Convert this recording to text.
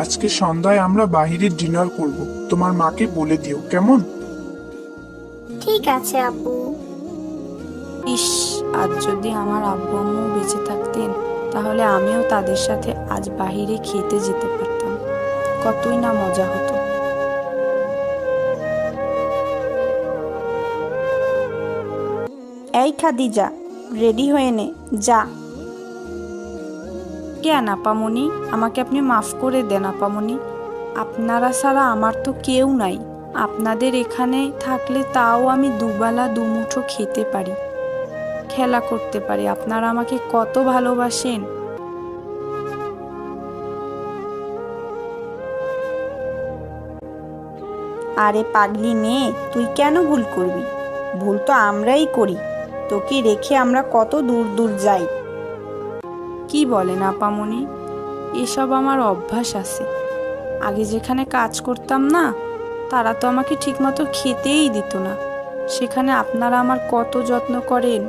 আজকে সন্ধ্যায় আমরা বাইরে ডিনার করব, তোমার মাকে বলে দিও, কেমন? ঠিক আছে আপু। ইস, আজ যদি আমার আব্বু আম্মু বেঁচে থাকতেন তাহলে আমিও তাদের সাথে আজ বাইরে খেতে যেতে পারতাম, কতই না মজা হতো। এই খাদিজা, রেডি হয়ে নে, যা। কেন আপামনি, আমাকে আপনি মাফ করে দেন আপামনি। আপনারা ছাড়া আমার তো কেউ নাই। আপনাদের এখানে থাকলে তাও আমি দুবেলা দুমুঠো খেতে পারি, খেলা করতে পারি। আপনারা আমাকে কত ভালোবাসেন। আরে পাগলি মেয়ে, তুই কেন ভুল করবি? ভুল তো আমরাই করি। তোকে রেখে আমরা কত দূর দূর যাই। কি বলেন আপামনি, এসব আমার অভ্যাস আছে। আগে যেখানে কাজ করতাম না, তারা তো আমাকে ঠিকমতো খেতেই দিত না। সেখানে আপনারা আমার কত যত্ন করেন,